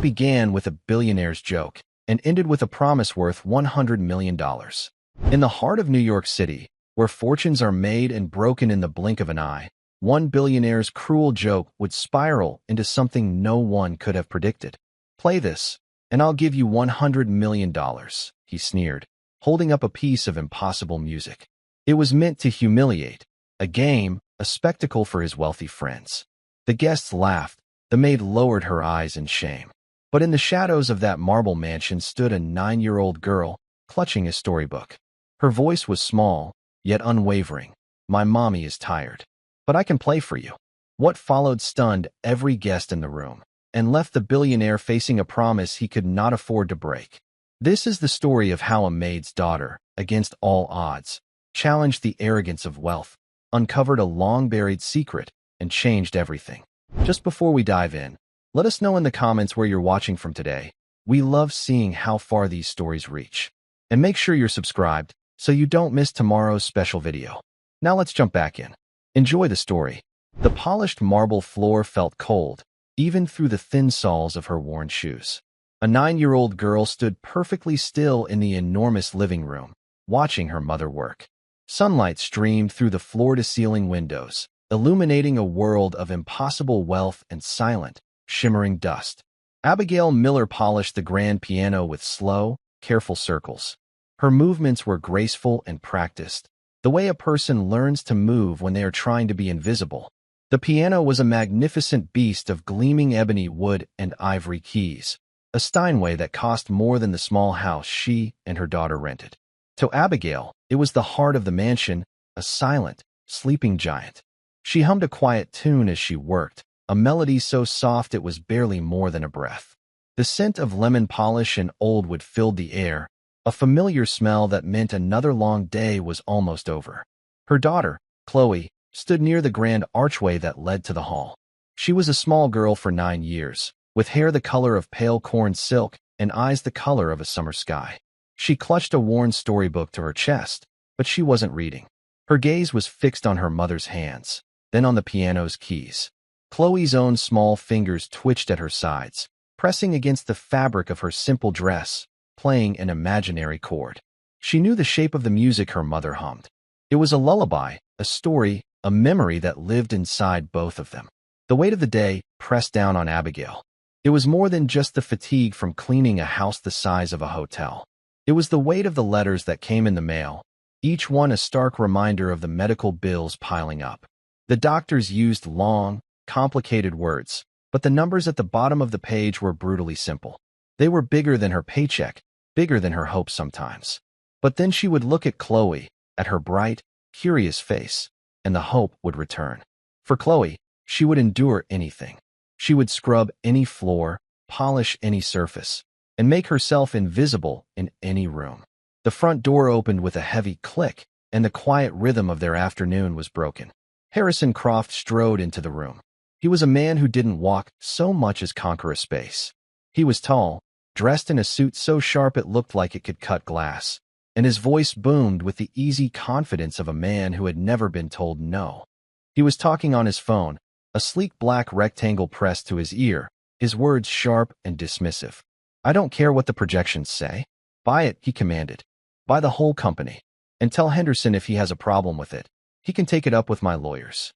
began with a billionaire's joke and ended with a promise worth $100 million. In the heart of New York City, where fortunes are made and broken in the blink of an eye, one billionaire's cruel joke would spiral into something no one could have predicted. "Play this, and I'll give you $100 million, he sneered, holding up a piece of impossible music. It was meant to humiliate, a game, a spectacle for his wealthy friends. The guests laughed. The maid lowered her eyes in shame. But in the shadows of that marble mansion stood a 9-year-old girl, clutching a storybook. Her voice was small, yet unwavering. "My mommy is tired, but I can play for you." What followed stunned every guest in the room and left the billionaire facing a promise he could not afford to break. This is the story of how a maid's daughter, against all odds, challenged the arrogance of wealth, uncovered a long-buried secret, and changed everything. Just before we dive in, let us know in the comments where you're watching from today. We love seeing how far these stories reach. And make sure you're subscribed so you don't miss tomorrow's special video. Now let's jump back in. Enjoy the story. The polished marble floor felt cold, even through the thin soles of her worn shoes. A 9-year-old girl stood perfectly still in the enormous living room, watching her mother work. Sunlight streamed through the floor-to-ceiling windows, illuminating a world of impossible wealth and silent, shimmering dust. Abigail Miller polished the grand piano with slow, careful circles. Her movements were graceful and practiced, the way a person learns to move when they are trying to be invisible. The piano was a magnificent beast of gleaming ebony wood and ivory keys, a Steinway that cost more than the small house she and her daughter rented. To Abigail, it was the heart of the mansion, a silent, sleeping giant. She hummed a quiet tune as she worked, a melody so soft it was barely more than a breath. The scent of lemon polish and old wood filled the air, a familiar smell that meant another long day was almost over. Her daughter, Chloe, stood near the grand archway that led to the hall. She was a small girl for 9 years, with hair the color of pale corn silk and eyes the color of a summer sky. She clutched a worn storybook to her chest, but she wasn't reading. Her gaze was fixed on her mother's hands, then on the piano's keys. Chloe's own small fingers twitched at her sides, pressing against the fabric of her simple dress, playing an imaginary chord. She knew the shape of the music her mother hummed. It was a lullaby, a story, a memory that lived inside both of them. The weight of the day pressed down on Abigail. It was more than just the fatigue from cleaning a house the size of a hotel. It was the weight of the letters that came in the mail, each one a stark reminder of the medical bills piling up. The doctors used long, complicated words, but the numbers at the bottom of the page were brutally simple. They were bigger than her paycheck, bigger than her hopes sometimes. But then she would look at Chloe, at her bright, curious face, and the hope would return. For Chloe, she would endure anything. She would scrub any floor, polish any surface, and make herself invisible in any room. The front door opened with a heavy click, and the quiet rhythm of their afternoon was broken. Harrison Croft strode into the room. He was a man who didn't walk so much as conquer a space. He was tall, dressed in a suit so sharp it looked like it could cut glass, and his voice boomed with the easy confidence of a man who had never been told no. He was talking on his phone, a sleek black rectangle pressed to his ear, his words sharp and dismissive. "I don't care what the projections say. Buy it," he commanded. "Buy the whole company. And tell Henderson if he has a problem with it, he can take it up with my lawyers."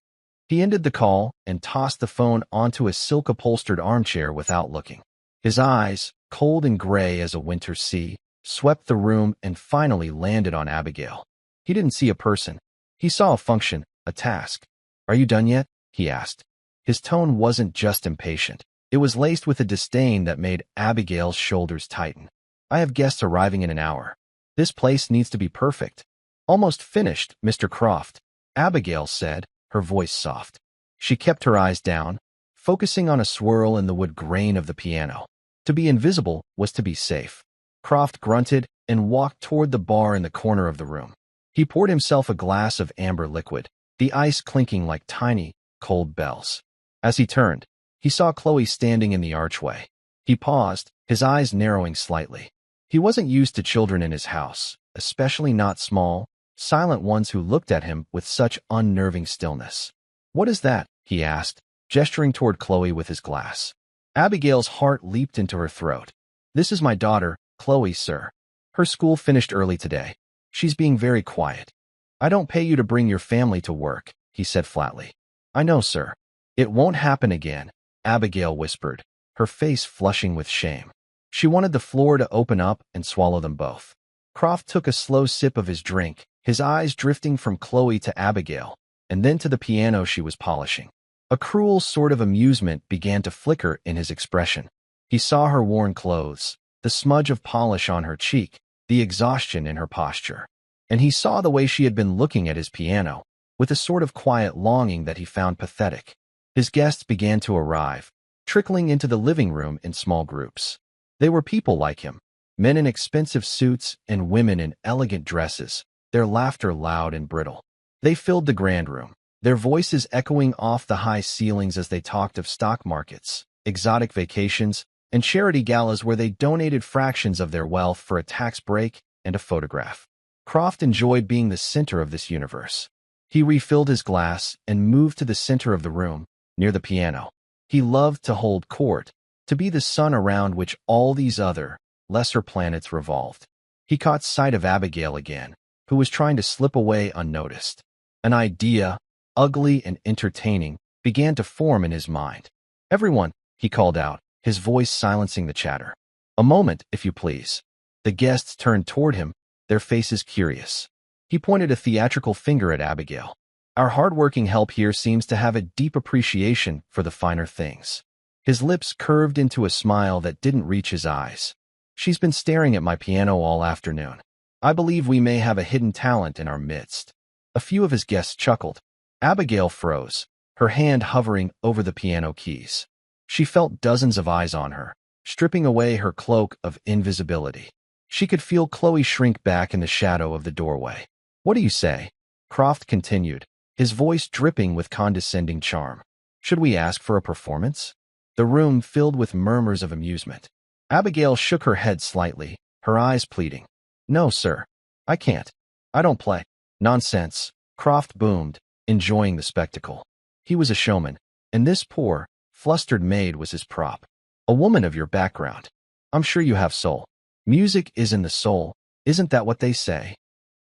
He ended the call and tossed the phone onto a silk-upholstered armchair without looking. His eyes, cold and gray as a winter sea, swept the room and finally landed on Abigail. He didn't see a person. He saw a function, a task. "Are you done yet?" he asked. His tone wasn't just impatient. It was laced with a disdain that made Abigail's shoulders tighten. "I have guests arriving in an hour. This place needs to be perfect." "Almost finished, Mr. Croft," Abigail said, her voice soft. She kept her eyes down, focusing on a swirl in the wood grain of the piano. To be invisible was to be safe. Croft grunted and walked toward the bar in the corner of the room. He poured himself a glass of amber liquid, the ice clinking like tiny, cold bells. As he turned, he saw Chloe standing in the archway. He paused, his eyes narrowing slightly. He wasn't used to children in his house, especially not small, silent ones who looked at him with such unnerving stillness. "What is that?" he asked, gesturing toward Chloe with his glass. Abigail's heart leaped into her throat. This is my daughter, Chloe, sir. Her school finished early today. She's being very quiet. I don't pay you to bring your family to work, he said flatly. I know, sir. It won't happen again, Abigail whispered, her face flushing with shame. She wanted the floor to open up and swallow them both. Croft took a slow sip of his drink, his eyes drifting from Chloe to Abigail, and then to the piano she was polishing. A cruel sort of amusement began to flicker in his expression. He saw her worn clothes, the smudge of polish on her cheek, the exhaustion in her posture. And he saw the way she had been looking at his piano, with a sort of quiet longing that he found pathetic. His guests began to arrive, trickling into the living room in small groups. They were people like him, men in expensive suits and women in elegant dresses, their laughter loud and brittle. They filled the grand room, their voices echoing off the high ceilings as they talked of stock markets, exotic vacations, and charity galas where they donated fractions of their wealth for a tax break and a photograph. Croft enjoyed being the center of this universe. He refilled his glass and moved to the center of the room, near the piano. He loved to hold court, to be the sun around which all these other, lesser planets revolved. He caught sight of Abigail again, who was trying to slip away unnoticed. An idea, ugly and entertaining, began to form in his mind. Everyone, he called out, his voice silencing the chatter. A moment, if you please. The guests turned toward him, their faces curious. He pointed a theatrical finger at Abigail. Our hard-working help here seems to have a deep appreciation for the finer things. His lips curved into a smile that didn't reach his eyes. She's been staring at my piano all afternoon. I believe we may have a hidden talent in our midst. A few of his guests chuckled. Abigail froze, her hand hovering over the piano keys. She felt dozens of eyes on her, stripping away her cloak of invisibility. She could feel Chloe shrink back in the shadow of the doorway. What do you say? Croft continued, his voice dripping with condescending charm. Should we ask for a performance? The room filled with murmurs of amusement. Abigail shook her head slightly, her eyes pleading. No, sir. I can't. I don't play. Nonsense, Croft boomed, enjoying the spectacle. He was a showman, and this poor, flustered maid was his prop. A woman of your background. I'm sure you have soul. Music is in the soul, isn't that what they say?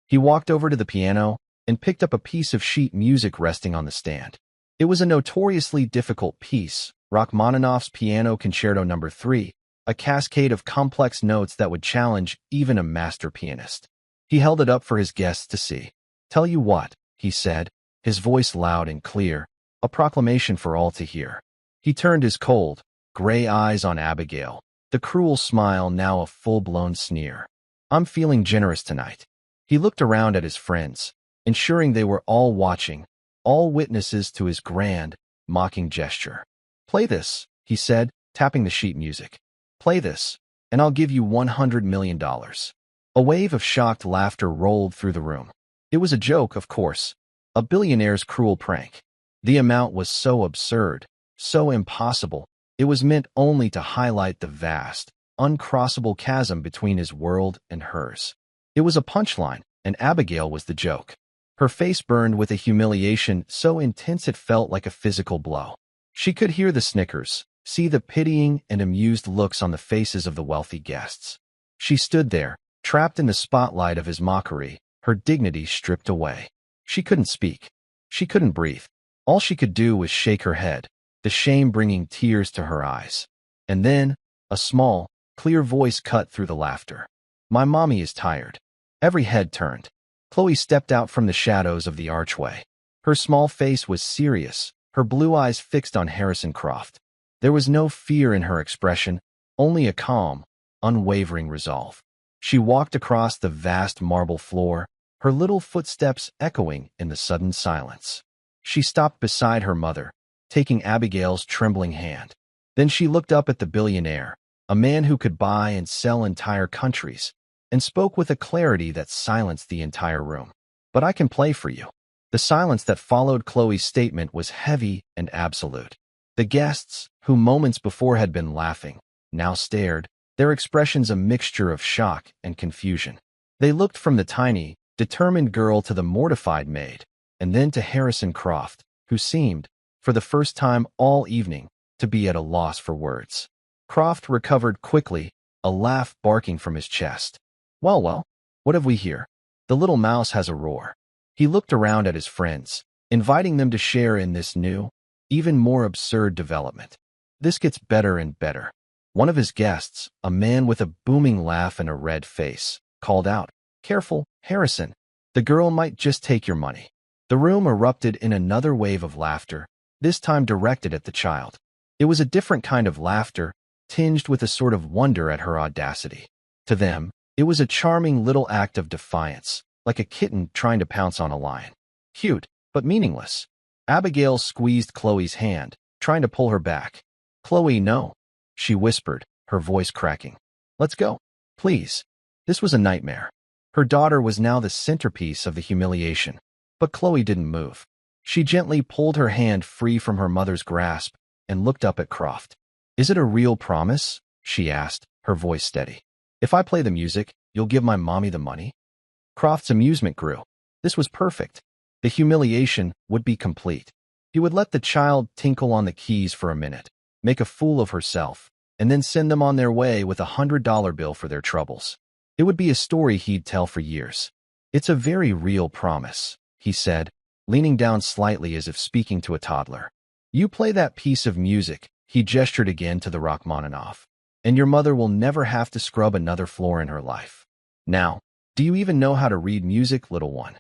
He walked over to the piano and picked up a piece of sheet music resting on the stand. It was a notoriously difficult piece, Rachmaninoff's Piano Concerto No. 3, a cascade of complex notes that would challenge even a master pianist. He held it up for his guests to see. Tell you what, he said, his voice loud and clear, a proclamation for all to hear. He turned his cold, gray eyes on Abigail, the cruel smile now a full-blown sneer. I'm feeling generous tonight. He looked around at his friends, ensuring they were all watching, all witnesses to his grand, mocking gesture. Play this, he said, tapping the sheet music. Play this, and I'll give you $100 million. A wave of shocked laughter rolled through the room. It was a joke, of course, a billionaire's cruel prank. The amount was so absurd, so impossible, it was meant only to highlight the vast, uncrossable chasm between his world and hers. It was a punchline, and Abigail was the joke. Her face burned with a humiliation so intense it felt like a physical blow. She could hear the snickers, see the pitying and amused looks on the faces of the wealthy guests. She stood there, trapped in the spotlight of his mockery, her dignity stripped away. She couldn't speak. She couldn't breathe. All she could do was shake her head, the shame bringing tears to her eyes. And then, a small, clear voice cut through the laughter. My mommy is tired. Every head turned. Chloe stepped out from the shadows of the archway. Her small face was serious, her blue eyes fixed on Harrison Croft. There was no fear in her expression, only a calm, unwavering resolve. She walked across the vast marble floor, her little footsteps echoing in the sudden silence. She stopped beside her mother, taking Abigail's trembling hand. Then she looked up at the billionaire, a man who could buy and sell entire countries, and spoke with a clarity that silenced the entire room. But I can play for you. The silence that followed Chloe's statement was heavy and absolute. The guests, who moments before had been laughing, now stared, their expressions a mixture of shock and confusion. They looked from the tiny, determined girl to the mortified maid, and then to Harrison Croft, who seemed, for the first time all evening, to be at a loss for words. Croft recovered quickly, a laugh barking from his chest. Well, what have we here? The little mouse has a roar. He looked around at his friends, inviting them to share in this new, even more absurd development. This gets better and better. One of his guests, a man with a booming laugh and a red face, called out, "Careful, Harrison. The girl might just take your money." The room erupted in another wave of laughter, this time directed at the child. It was a different kind of laughter, tinged with a sort of wonder at her audacity. To them, it was a charming little act of defiance, like a kitten trying to pounce on a lion. Cute, but meaningless. Abigail squeezed Chloe's hand, trying to pull her back. "Chloe, no," she whispered, her voice cracking. "Let's go. Please." This was a nightmare. Her daughter was now the centerpiece of the humiliation, but Chloe didn't move. She gently pulled her hand free from her mother's grasp and looked up at Croft. "Is it a real promise?" she asked, her voice steady. "If I play the music, you'll give my mommy the money?" Croft's amusement grew. This was perfect. The humiliation would be complete. He would let the child tinkle on the keys for a minute, make a fool of herself, and then send them on their way with $100 bill for their troubles. It would be a story he'd tell for years. "It's a very real promise," he said, leaning down slightly as if speaking to a toddler. "You play that piece of music," he gestured again to the Rachmaninoff, "and your mother will never have to scrub another floor in her life. Now, do you even know how to read music, little one?"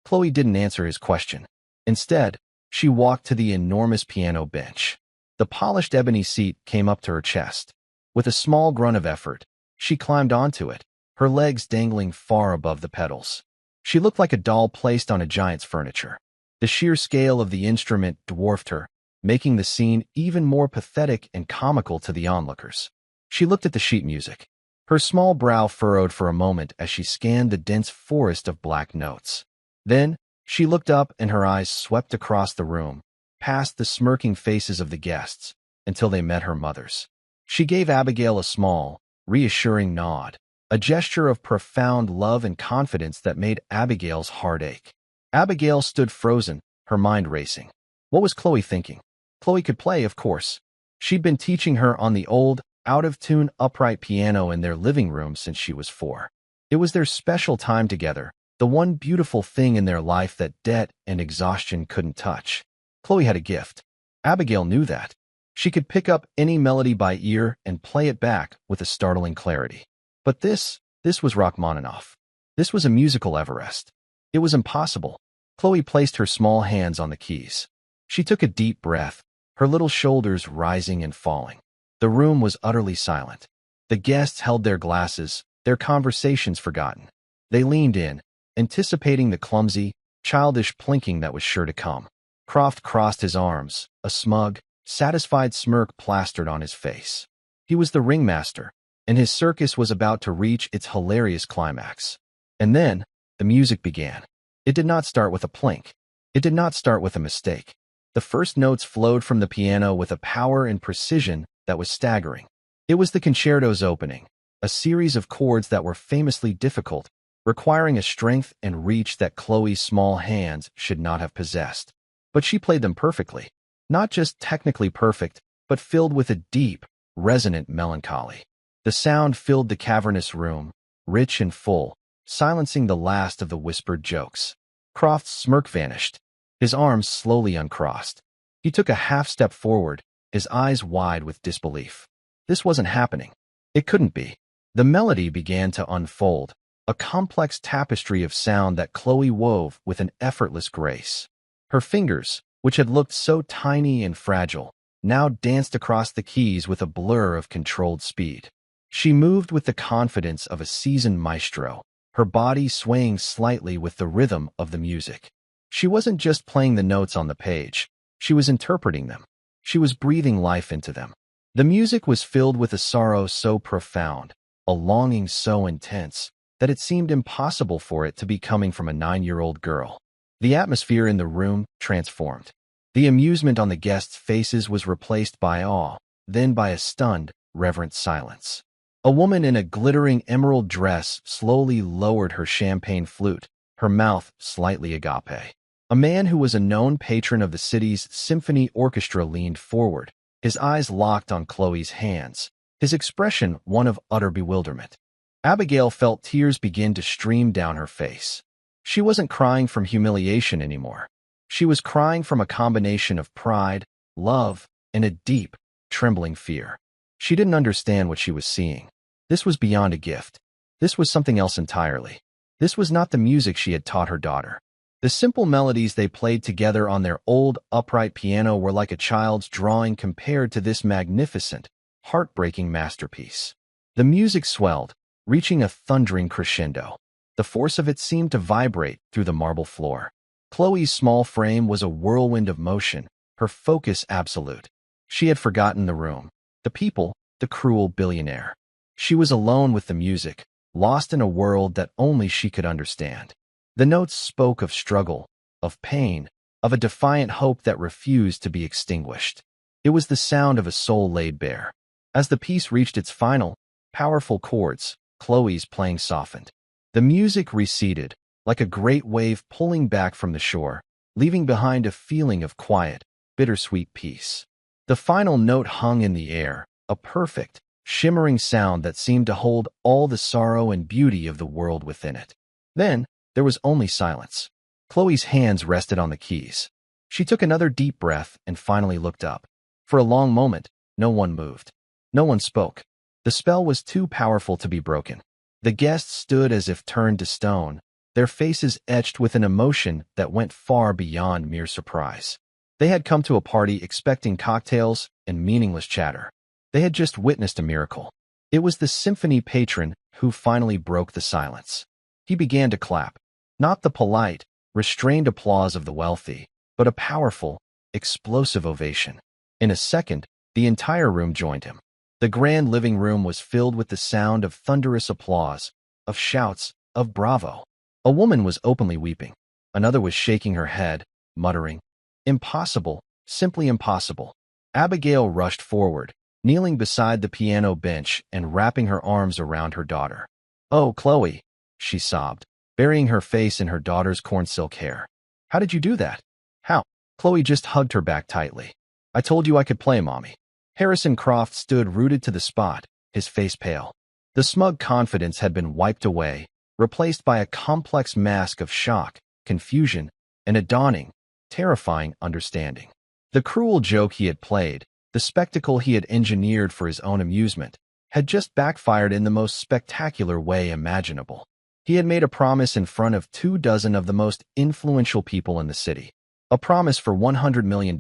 Chloe didn't answer his question. Instead, she walked to the enormous piano bench. The polished ebony seat came up to her chest. With a small grunt of effort, she climbed onto it, her legs dangling far above the pedals. She looked like a doll placed on a giant's furniture. The sheer scale of the instrument dwarfed her, making the scene even more pathetic and comical to the onlookers. She looked at the sheet music. Her small brow furrowed for a moment as she scanned the dense forest of black notes. Then, she looked up and her eyes swept across the room, past the smirking faces of the guests, until they met her mother's. She gave Abigail a small, reassuring nod, a gesture of profound love and confidence that made Abigail's heart ache. Abigail stood frozen, her mind racing. What was Chloe thinking? Chloe could play, of course. She'd been teaching her on the old, out-of-tune upright piano in their living room since she was 4. It was their special time together, the one beautiful thing in their life that debt and exhaustion couldn't touch. Chloe had a gift. Abigail knew that. She could pick up any melody by ear and play it back with a startling clarity. But this was Rachmaninoff. This was a musical Everest. It was impossible. Chloe placed her small hands on the keys. She took a deep breath, her little shoulders rising and falling. The room was utterly silent. The guests held their glasses, their conversations forgotten. They leaned in, anticipating the clumsy, childish plinking that was sure to come. Croft crossed his arms, a smug, satisfied smirk plastered on his face. He was the ringmaster, and his circus was about to reach its hilarious climax. And then, the music began. It did not start with a plink. It did not start with a mistake. The first notes flowed from the piano with a power and precision that was staggering. It was the concerto's opening, a series of chords that were famously difficult, requiring a strength and reach that Chloe's small hands should not have possessed. But she played them perfectly. Not just technically perfect, but filled with a deep, resonant melancholy. The sound filled the cavernous room, rich and full, silencing the last of the whispered jokes. Croft's smirk vanished. His arms slowly uncrossed. He took a half-step forward, his eyes wide with disbelief. This wasn't happening. It couldn't be. The melody began to unfold, a complex tapestry of sound that Chloe wove with an effortless grace. Her fingers, which had looked so tiny and fragile, now danced across the keys with a blur of controlled speed. She moved with the confidence of a seasoned maestro, her body swaying slightly with the rhythm of the music. She wasn't just playing the notes on the page, she was interpreting them. She was breathing life into them. The music was filled with a sorrow so profound, a longing so intense, that it seemed impossible for it to be coming from a 9-year-old girl. The atmosphere in the room transformed. The amusement on the guests' faces was replaced by awe, then by a stunned, reverent silence. A woman in a glittering emerald dress slowly lowered her champagne flute, her mouth slightly agape. A man who was a known patron of the city's symphony orchestra leaned forward, his eyes locked on Chloe's hands, his expression one of utter bewilderment. Abigail felt tears begin to stream down her face. She wasn't crying from humiliation anymore. She was crying from a combination of pride, love, and a deep, trembling fear. She didn't understand what she was seeing. This was beyond a gift. This was something else entirely. This was not the music she had taught her daughter. The simple melodies they played together on their old, upright piano were like a child's drawing compared to this magnificent, heartbreaking masterpiece. The music swelled, reaching a thundering crescendo. The force of it seemed to vibrate through the marble floor. Chloe's small frame was a whirlwind of motion, her focus absolute. She had forgotten the room, the people, the cruel billionaire. She was alone with the music, lost in a world that only she could understand. The notes spoke of struggle, of pain, of a defiant hope that refused to be extinguished. It was the sound of a soul laid bare. As the piece reached its final, powerful chords, Chloe's playing softened. The music receded, like a great wave pulling back from the shore, leaving behind a feeling of quiet, bittersweet peace. The final note hung in the air, a perfect, shimmering sound that seemed to hold all the sorrow and beauty of the world within it. Then, there was only silence. Chloe's hands rested on the keys. She took another deep breath and finally looked up. For a long moment, no one moved. No one spoke. The spell was too powerful to be broken. The guests stood as if turned to stone, their faces etched with an emotion that went far beyond mere surprise. They had come to a party expecting cocktails and meaningless chatter. They had just witnessed a miracle. It was the symphony patron who finally broke the silence. He began to clap. Not the polite, restrained applause of the wealthy, but a powerful, explosive ovation. In a second, the entire room joined him. The grand living room was filled with the sound of thunderous applause, of shouts, of bravo. A woman was openly weeping. Another was shaking her head, muttering, "Impossible, simply impossible." Abigail rushed forward, kneeling beside the piano bench and wrapping her arms around her daughter. "Oh, Chloe," she sobbed, burying her face in her daughter's cornsilk hair. "How did you do that?" "How?" Chloe just hugged her back tightly. "I told you I could play, Mommy." Harrison Croft stood rooted to the spot, his face pale. The smug confidence had been wiped away, replaced by a complex mask of shock, confusion, and a dawning, terrifying understanding. The cruel joke he had played, the spectacle he had engineered for his own amusement, had just backfired in the most spectacular way imaginable. He had made a promise in front of 24 of the most influential people in the city. A promise for $100 million.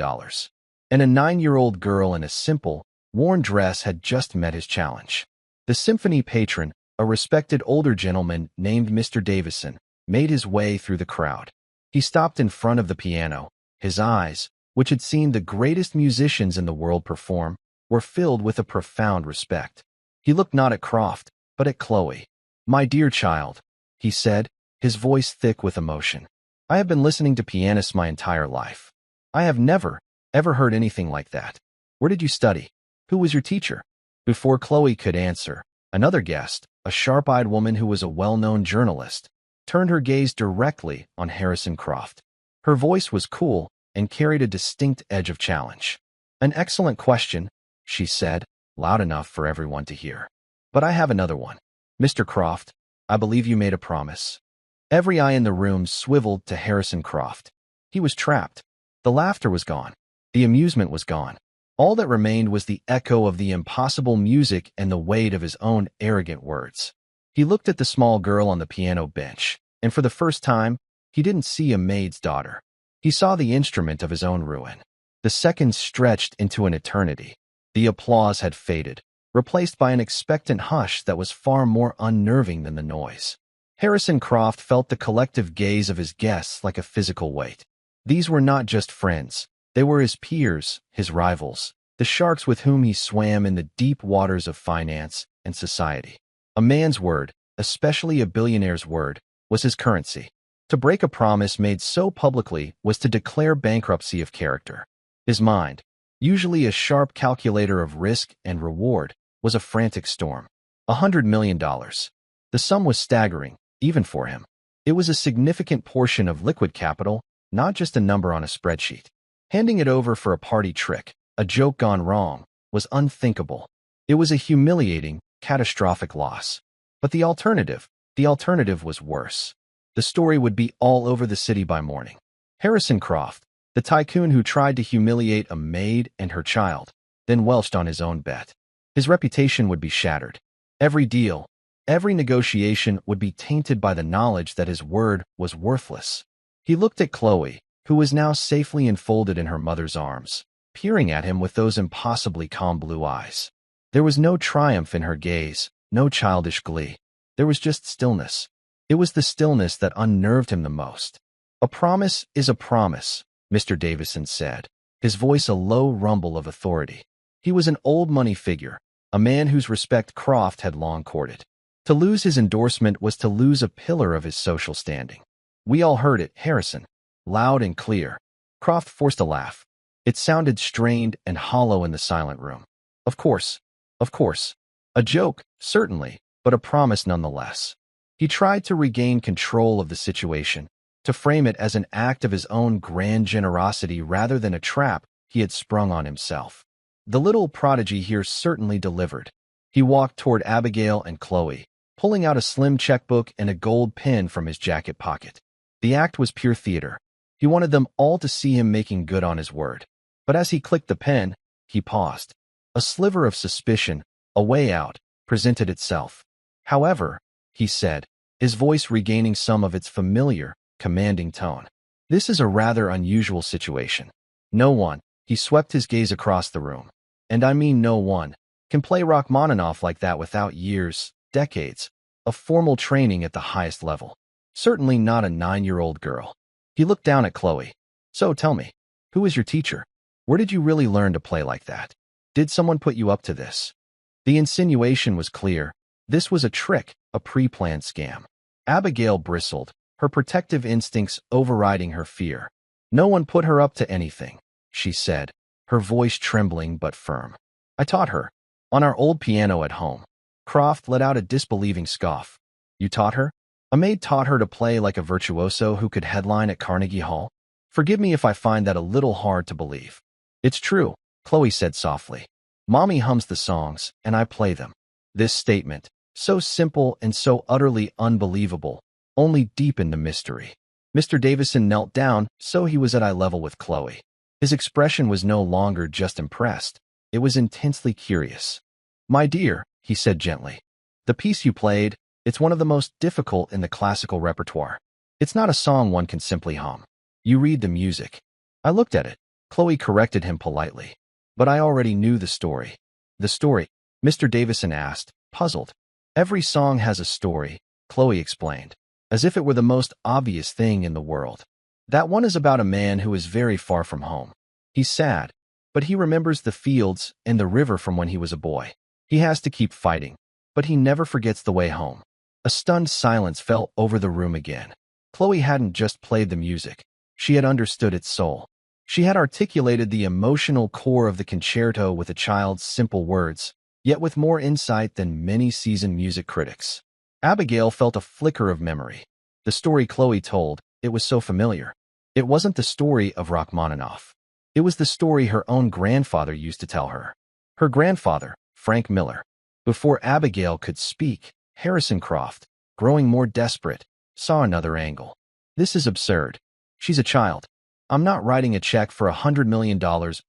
And a 9-year-old girl in a simple, worn dress had just met his challenge. The symphony patron, a respected older gentleman named Mr. Davison, made his way through the crowd. He stopped in front of the piano. His eyes, which had seen the greatest musicians in the world perform, were filled with a profound respect. He looked not at Croft, but at Chloe. "My dear child," he said, his voice thick with emotion. "I have been listening to pianists my entire life. I have never, ever heard anything like that. Where did you study? Who was your teacher?" Before Chloe could answer, another guest, a sharp-eyed woman who was a well-known journalist, turned her gaze directly on Harrison Croft. Her voice was cool and carried a distinct edge of challenge. "An excellent question," she said, loud enough for everyone to hear. "But I have another one. Mr. Croft, I believe you made a promise." Every eye in the room swiveled to Harrison Croft. He was trapped. The laughter was gone. The amusement was gone. All that remained was the echo of the impossible music and the weight of his own arrogant words. He looked at the small girl on the piano bench, and for the first time, he didn't see a maid's daughter. He saw the instrument of his own ruin. The seconds stretched into an eternity. The applause had faded, replaced by an expectant hush that was far more unnerving than the noise. Harrison Croft felt the collective gaze of his guests like a physical weight. These were not just friends. They were his peers, his rivals, the sharks with whom he swam in the deep waters of finance and society. A man's word, especially a billionaire's word, was his currency. To break a promise made so publicly was to declare bankruptcy of character. His mind, usually a sharp calculator of risk and reward, was a frantic storm. $100 million. The sum was staggering, even for him. It was a significant portion of liquid capital, not just a number on a spreadsheet. Handing it over for a party trick, a joke gone wrong, was unthinkable. It was a humiliating, catastrophic loss. But the alternative was worse. The story would be all over the city by morning. Harrison Croft, the tycoon who tried to humiliate a maid and her child, then welched on his own bet. His reputation would be shattered. Every deal, every negotiation would be tainted by the knowledge that his word was worthless. He looked at Chloe, who was now safely enfolded in her mother's arms, peering at him with those impossibly calm blue eyes. There was no triumph in her gaze, no childish glee. There was just stillness. It was the stillness that unnerved him the most. "A promise is a promise," Mr. Davison said, his voice a low rumble of authority. He was an old money figure, a man whose respect Croft had long courted. To lose his endorsement was to lose a pillar of his social standing. "We all heard it, Harrison." Loud and clear. Croft forced a laugh. It sounded strained and hollow in the silent room. Of course. Of course. A joke, certainly, but a promise nonetheless. He tried to regain control of the situation, to frame it as an act of his own grand generosity rather than a trap he had sprung on himself. The little prodigy here certainly delivered. He walked toward Abigail and Chloe, pulling out a slim checkbook and a gold pin from his jacket pocket. The act was pure theater. He wanted them all to see him making good on his word. But as he clicked the pen, he paused. A sliver of suspicion, a way out, presented itself. "However," he said, his voice regaining some of its familiar, commanding tone, "this is a rather unusual situation. No one," he swept his gaze across the room, "and I mean no one, can play Rachmaninoff like that without years, decades, of formal training at the highest level. Certainly not a 9-year-old girl." He looked down at Chloe. "So tell me, who is your teacher? Where did you really learn to play like that? Did someone put you up to this?" The insinuation was clear. This was a trick, a pre-planned scam. Abigail bristled, her protective instincts overriding her fear. "No one put her up to anything," she said, her voice trembling but firm. "I taught her. On our old piano at home." Croft let out a disbelieving scoff. "You taught her? A maid taught her to play like a virtuoso who could headline at Carnegie Hall? Forgive me if I find that a little hard to believe." "It's true," Chloe said softly. "Mommy hums the songs, and I play them." This statement, so simple and so utterly unbelievable, only deepened the mystery. Mr. Davison knelt down, so he was at eye level with Chloe. His expression was no longer just impressed. It was intensely curious. "My dear," he said gently, "the piece you played, it's one of the most difficult in the classical repertoire. It's not a song one can simply hum. You read the music." I looked at it. Chloe corrected him politely. "But I already knew the story." "The story?" Mr. Davison asked, puzzled. "Every song has a story," Chloe explained, as if it were the most obvious thing in the world. "That one is about a man who is very far from home. He's sad, but he remembers the fields and the river from when he was a boy. He has to keep fighting, but he never forgets the way home." A stunned silence fell over the room again. Chloe hadn't just played the music. She had understood its soul. She had articulated the emotional core of the concerto with a child's simple words, yet with more insight than many seasoned music critics. Abigail felt a flicker of memory. The story Chloe told, it was so familiar. It wasn't the story of Rachmaninoff. It was the story her own grandfather used to tell her. Her grandfather, Frank Miller. Before Abigail could speak, Harrison Croft, growing more desperate, saw another angle. "This is absurd. She's a child. I'm not writing a check for $100 million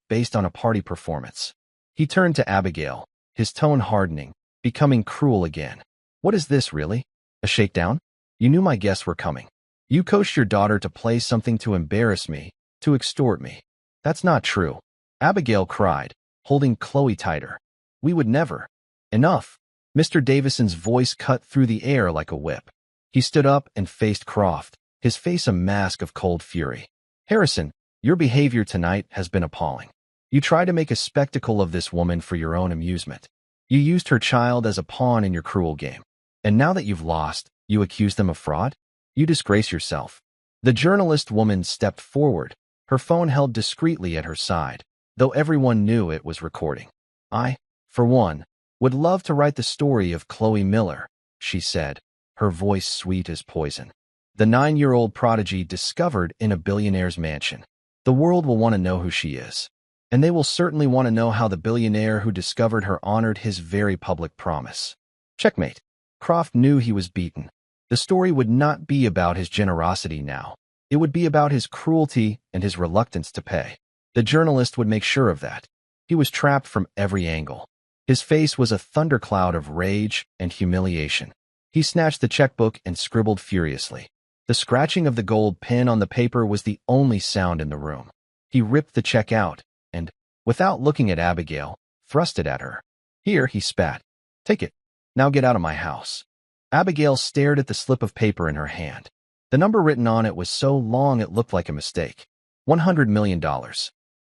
based on a party performance." He turned to Abigail, his tone hardening, becoming cruel again. "What is this, really? A shakedown? You knew my guests were coming. You coached your daughter to play something to embarrass me, to extort me. That's not true." Abigail cried, holding Chloe tighter. "We would never." "Enough." Mr. Davison's voice cut through the air like a whip. He stood up and faced Croft, his face a mask of cold fury. "Harrison, your behavior tonight has been appalling. You tried to make a spectacle of this woman for your own amusement. You used her child as a pawn in your cruel game. And now that you've lost, you accuse them of fraud? You disgrace yourself." The journalist woman stepped forward, her phone held discreetly at her side, though everyone knew it was recording. "I, for one, would love to write the story of Chloe Miller," she said, her voice sweet as poison. "The 9-year-old prodigy discovered in a billionaire's mansion. The world will want to know who she is." And they will certainly want to know how the billionaire who discovered her honored his very public promise. Checkmate. Croft knew he was beaten. The story would not be about his generosity now. It would be about his cruelty and his reluctance to pay. The journalist would make sure of that. He was trapped from every angle. His face was a thundercloud of rage and humiliation. He snatched the checkbook and scribbled furiously. The scratching of the gold pen on the paper was the only sound in the room. He ripped the check out and, without looking at Abigail, thrust it at her. Here, he spat. Take it. Now get out of my house. Abigail stared at the slip of paper in her hand. The number written on it was so long it looked like a mistake. $100 million.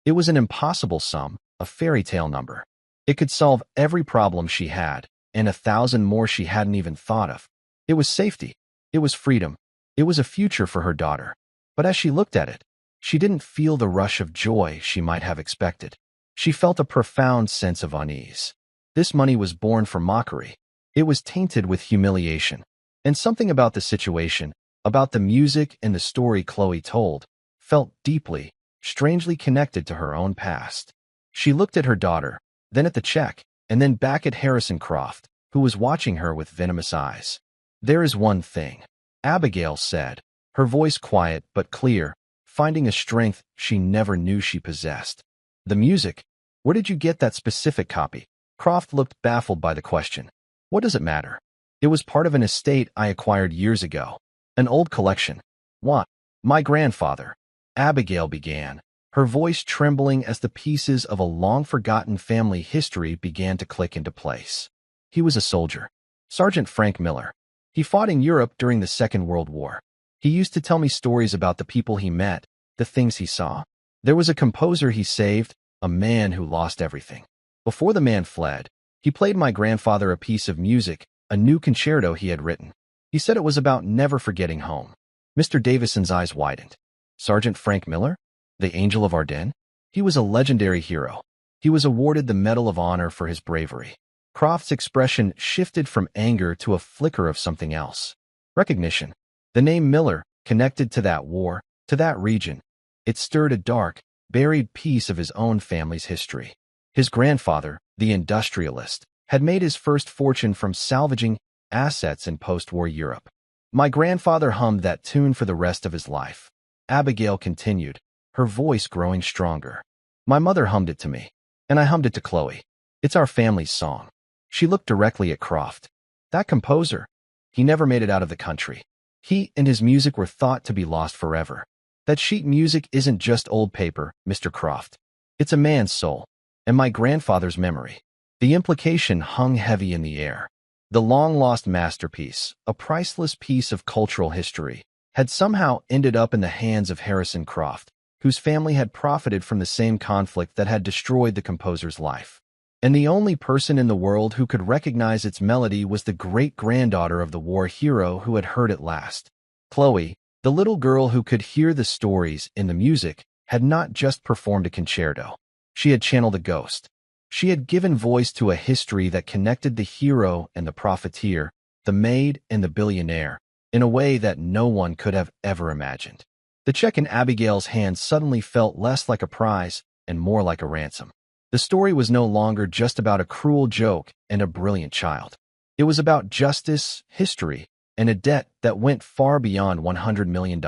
It was an impossible sum, a fairy tale number. It could solve every problem she had, and 1,000 more she hadn't even thought of. It was safety. It was freedom. It was a future for her daughter. But as she looked at it, she didn't feel the rush of joy she might have expected. She felt a profound sense of unease. This money was born for mockery. It was tainted with humiliation. And something about the situation, about the music and the story Chloe told, felt deeply, strangely connected to her own past. She looked at her daughter, then at the check, and then back at Harrison Croft, who was watching her with venomous eyes. There is one thing, Abigail said, her voice quiet but clear, finding a strength she never knew she possessed. The music. Where did you get that specific copy? Croft looked baffled by the question. What does it matter? It was part of an estate I acquired years ago. An old collection. What? My grandfather. Abigail began, her voice trembling as the pieces of a long-forgotten family history began to click into place. He was a soldier. Sergeant Frank Miller. He fought in Europe during the Second World War. He used to tell me stories about the people he met, the things he saw. There was a composer he saved, a man who lost everything. Before the man fled, he played my grandfather a piece of music, a new concerto he had written. He said it was about never forgetting home. Mr. Davison's eyes widened. Sergeant Frank Miller? The Angel of Ardennes? He was a legendary hero. He was awarded the Medal of Honor for his bravery. Croft's expression shifted from anger to a flicker of something else. Recognition. The name Miller, connected to that war, to that region. It stirred a dark, buried piece of his own family's history. His grandfather, the industrialist, had made his first fortune from salvaging assets in post-war Europe. My grandfather hummed that tune for the rest of his life. Abigail continued, her voice growing stronger. My mother hummed it to me, and I hummed it to Chloe. It's our family's song. She looked directly at Croft. That composer, he never made it out of the country. He and his music were thought to be lost forever. That sheet music isn't just old paper, Mr. Croft. It's a man's soul, and my grandfather's memory. The implication hung heavy in the air. The long-lost masterpiece, a priceless piece of cultural history, had somehow ended up in the hands of Harrison Croft, whose family had profited from the same conflict that had destroyed the composer's life. And the only person in the world who could recognize its melody was the great-granddaughter of the war hero who had heard it last. Chloe, the little girl who could hear the stories in the music, had not just performed a concerto. She had channeled a ghost. She had given voice to a history that connected the hero and the profiteer, the maid and the billionaire, in a way that no one could have ever imagined. The check in Abigail's hand suddenly felt less like a prize and more like a ransom. The story was no longer just about a cruel joke and a brilliant child. It was about justice, history, and a debt that went far beyond $100 million.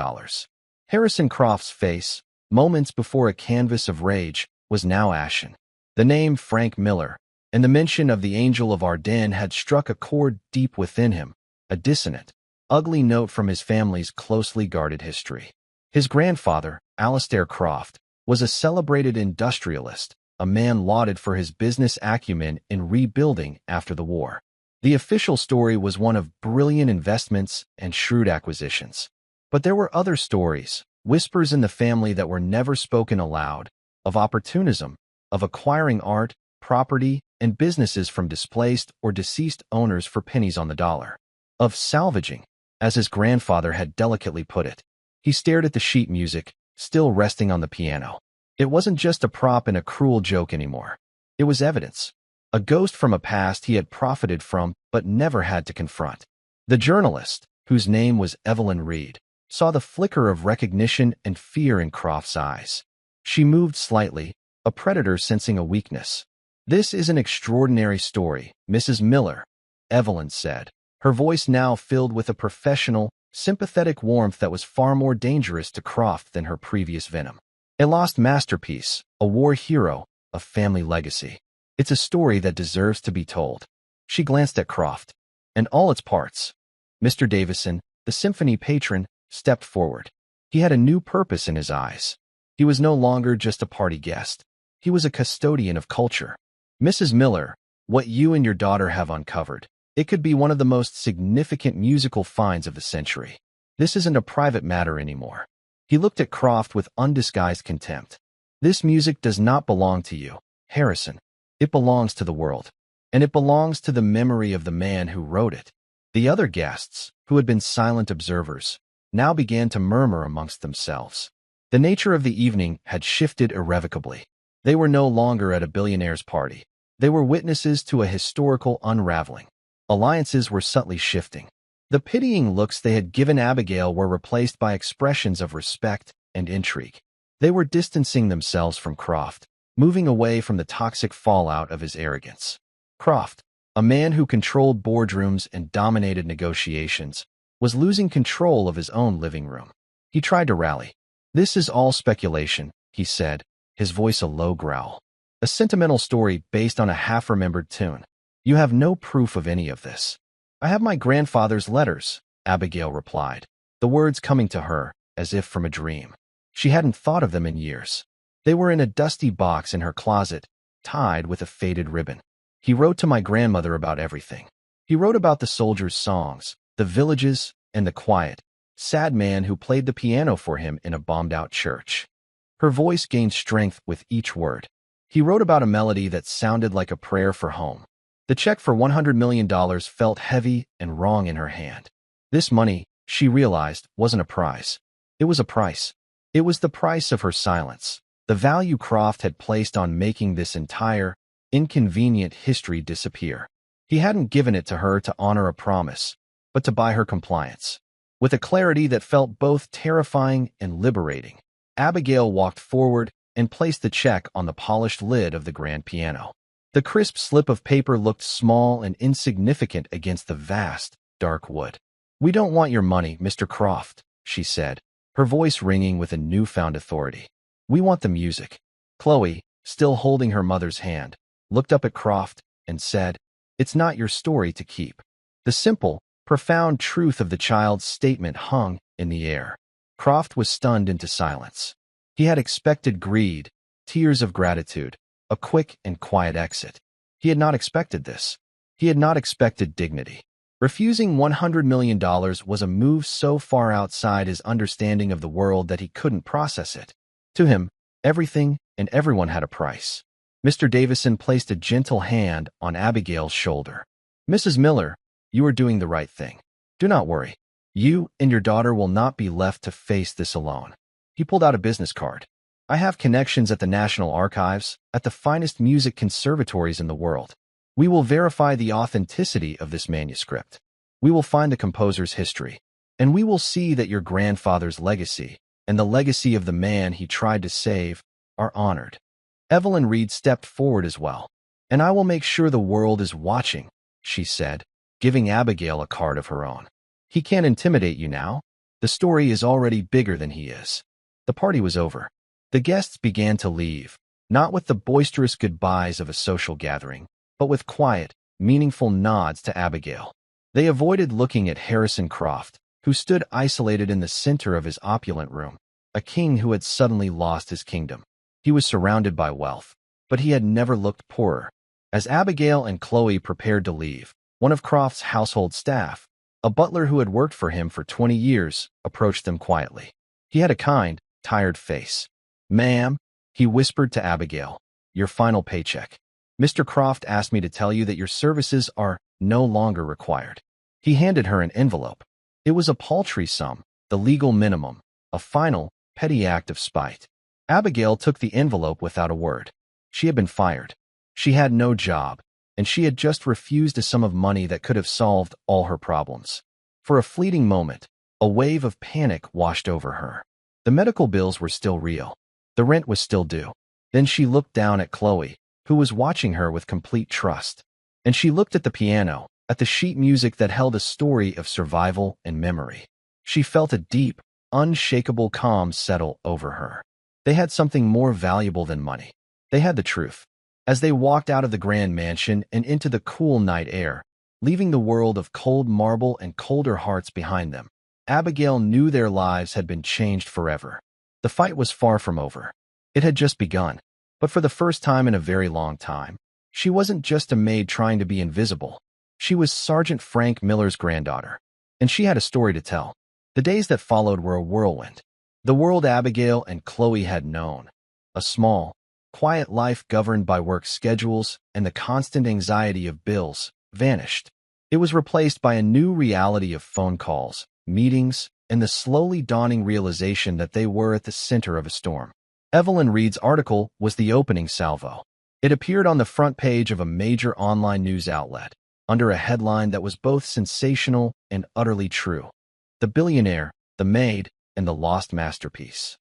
Harrison Croft's face, moments before a canvas of rage, was now ashen. The name Frank Miller and the mention of the Angel of Ardennes had struck a chord deep within him, a dissonant, ugly note from his family's closely guarded history. His grandfather, Alistair Croft, was a celebrated industrialist, a man lauded for his business acumen in rebuilding after the war. The official story was one of brilliant investments and shrewd acquisitions. But there were other stories, whispers in the family that were never spoken aloud, of opportunism, of acquiring art, property, and businesses from displaced or deceased owners for pennies on the dollar. Of salvaging, as his grandfather had delicately put it. He stared at the sheet music, still resting on the piano. It wasn't just a prop in a cruel joke anymore. It was evidence. A ghost from a past he had profited from but never had to confront. The journalist, whose name was Evelyn Reed, saw the flicker of recognition and fear in Croft's eyes. She moved slightly, a predator sensing a weakness. "This is an extraordinary story, Mrs. Miller," Evelyn said, her voice now filled with a professional, sympathetic warmth that was far more dangerous to Croft than her previous venom. "A lost masterpiece, a war hero, a family legacy. It's a story that deserves to be told." She glanced at Croft. "And all its parts." Mr. Davison, the symphony patron, stepped forward. He had a new purpose in his eyes. He was no longer just a party guest. He was a custodian of culture. "Mrs. Miller, what you and your daughter have uncovered, it could be one of the most significant musical finds of the century. This isn't a private matter anymore." He looked at Croft with undisguised contempt. "This music does not belong to you, Harrison. It belongs to the world. And it belongs to the memory of the man who wrote it." The other guests, who had been silent observers, now began to murmur amongst themselves. The nature of the evening had shifted irrevocably. They were no longer at a billionaire's party. They were witnesses to a historical unraveling. Alliances were subtly shifting. The pitying looks they had given Abigail were replaced by expressions of respect and intrigue. They were distancing themselves from Croft, moving away from the toxic fallout of his arrogance. Croft, a man who controlled boardrooms and dominated negotiations, was losing control of his own living room. He tried to rally. "This is all speculation," he said, his voice a low growl. "A sentimental story based on a half-remembered tune. You have no proof of any of this." "I have my grandfather's letters," Abigail replied, the words coming to her as if from a dream. She hadn't thought of them in years. They were in a dusty box in her closet, tied with a faded ribbon. "He wrote to my grandmother about everything. He wrote about the soldiers' songs, the villages, and the quiet, sad man who played the piano for him in a bombed-out church." Her voice gained strength with each word. "He wrote about a melody that sounded like a prayer for home." The check for $100 million felt heavy and wrong in her hand. This money, she realized, wasn't a prize. It was a price. It was the price of her silence, the value Croft had placed on making this entire, inconvenient history disappear. He hadn't given it to her to honor a promise, but to buy her compliance. With a clarity that felt both terrifying and liberating, Abigail walked forward and placed the check on the polished lid of the grand piano. The crisp slip of paper looked small and insignificant against the vast, dark wood. "We don't want your money, Mr. Croft," she said, her voice ringing with a newfound authority. "We want the music." Chloe, still holding her mother's hand, looked up at Croft and said, "It's not your story to keep." The simple, profound truth of the child's statement hung in the air. Croft was stunned into silence. He had expected greed, tears of gratitude, a quick and quiet exit. He had not expected this. He had not expected dignity. Refusing $100 million was a move so far outside his understanding of the world that he couldn't process it. To him, everything and everyone had a price. Mr. Davison placed a gentle hand on Abigail's shoulder. "Mrs. Miller, you are doing the right thing. Do not worry. You and your daughter will not be left to face this alone." He pulled out a business card. "I have connections at the National Archives, at the finest music conservatories in the world. We will verify the authenticity of this manuscript. We will find the composer's history, and we will see that your grandfather's legacy and the legacy of the man he tried to save are honored." Evelyn Reed stepped forward as well. "And I will make sure the world is watching," she said, giving Abigail a card of her own. "He can't intimidate you now. The story is already bigger than he is." The party was over. The guests began to leave, not with the boisterous goodbyes of a social gathering, but with quiet, meaningful nods to Abigail. They avoided looking at Harrison Croft, who stood isolated in the center of his opulent room, a king who had suddenly lost his kingdom. He was surrounded by wealth, but he had never looked poorer. As Abigail and Chloe prepared to leave, one of Croft's household staff, a butler who had worked for him for 20 years, approached them quietly. He had a kind, tired face. "Ma'am," he whispered to Abigail, "your final paycheck. Mr. Croft asked me to tell you that your services are no longer required." He handed her an envelope. It was a paltry sum, the legal minimum, a final, petty act of spite. Abigail took the envelope without a word. She had been fired. She had no job, and she had just refused a sum of money that could have solved all her problems. For a fleeting moment, a wave of panic washed over her. The medical bills were still real. The rent was still due. Then she looked down at Chloe, who was watching her with complete trust. And she looked at the piano, at the sheet music that held a story of survival and memory. She felt a deep, unshakable calm settle over her. They had something more valuable than money. They had the truth. As they walked out of the grand mansion and into the cool night air, leaving the world of cold marble and colder hearts behind them, Abigail knew their lives had been changed forever. The fight was far from over. It had just begun. But for the first time in a very long time, she wasn't just a maid trying to be invisible. She was Sergeant Frank Miller's granddaughter. And she had a story to tell. The days that followed were a whirlwind. The world Abigail and Chloe had known. A small, quiet life governed by work schedules and the constant anxiety of bills vanished. It was replaced by a new reality of phone calls, meetings, and the slowly dawning realization that they were at the center of a storm. Evelyn Reed's article was the opening salvo. It appeared on the front page of a major online news outlet, under a headline that was both sensational and utterly true. The Billionaire, the Maid, and the Lost Masterpiece.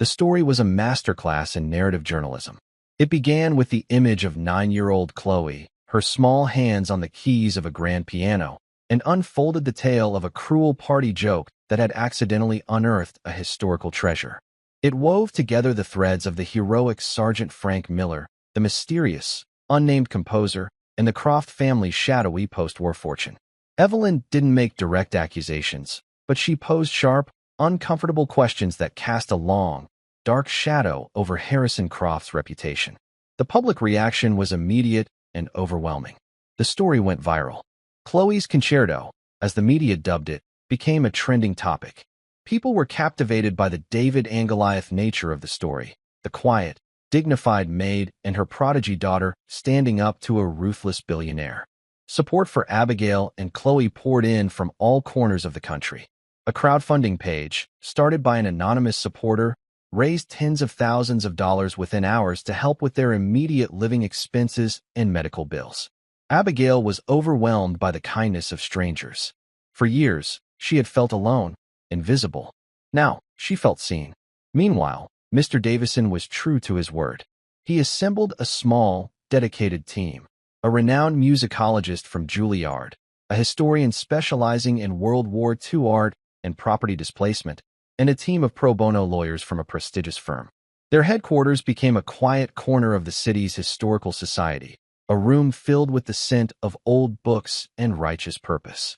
The story was a masterclass in narrative journalism. It began with the image of 9-year-old Chloe, her small hands on the keys of a grand piano, and unfolded the tale of a cruel party joke that had accidentally unearthed a historical treasure. It wove together the threads of the heroic Sergeant Frank Miller, the mysterious, unnamed composer, and the Croft family's shadowy post-war fortune. Evelyn didn't make direct accusations, but she posed sharp, uncomfortable questions that cast a long, dark shadow over Harrison Croft's reputation. The public reaction was immediate and overwhelming. The story went viral. Chloe's Concerto, as the media dubbed it, became a trending topic. People were captivated by the David and Goliath nature of the story, the quiet, dignified maid and her prodigy daughter standing up to a ruthless billionaire. Support for Abigail and Chloe poured in from all corners of the country. A crowdfunding page, started by an anonymous supporter, raised tens of thousands of dollars within hours to help with their immediate living expenses and medical bills. Abigail was overwhelmed by the kindness of strangers. For years, she had felt alone, invisible. Now, she felt seen. Meanwhile, Mr. Davison was true to his word. He assembled a small, dedicated team. A renowned musicologist from Juilliard, a historian specializing in World War II art and property displacement, and a team of pro bono lawyers from a prestigious firm. Their headquarters became a quiet corner of the city's historical society, a room filled with the scent of old books and righteous purpose.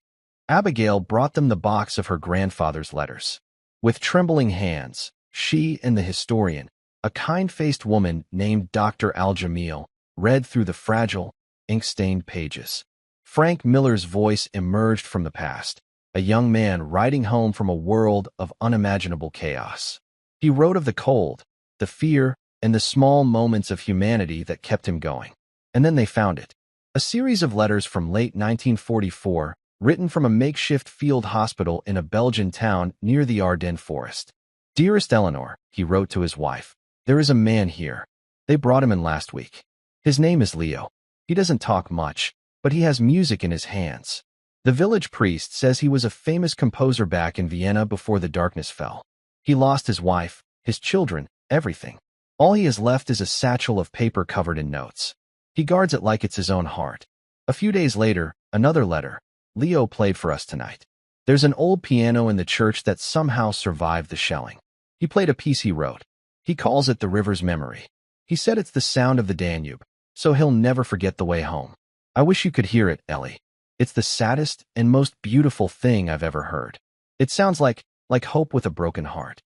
Abigail brought them the box of her grandfather's letters. With trembling hands, she and the historian, a kind-faced woman named Dr. Al-Jamil, read through the fragile, ink-stained pages. Frank Miller's voice emerged from the past, a young man riding home from a world of unimaginable chaos. He wrote of the cold, the fear, and the small moments of humanity that kept him going. And then they found it. A series of letters from late 1944, written from a makeshift field hospital in a Belgian town near the Ardennes forest. "Dearest Eleanor," he wrote to his wife, "there is a man here. They brought him in last week. His name is Leo. He doesn't talk much, but he has music in his hands. The village priest says he was a famous composer back in Vienna before the darkness fell. He lost his wife, his children, everything. All he has left is a satchel of paper covered in notes. He guards it like it's his own heart." A few days later, another letter. "Leo played for us tonight. There's an old piano in the church that somehow survived the shelling. He played a piece he wrote. He calls it The River's Memory. He said it's the sound of the Danube, so he'll never forget the way home. I wish you could hear it, Ellie. It's the saddest and most beautiful thing I've ever heard. It sounds like hope with a broken heart."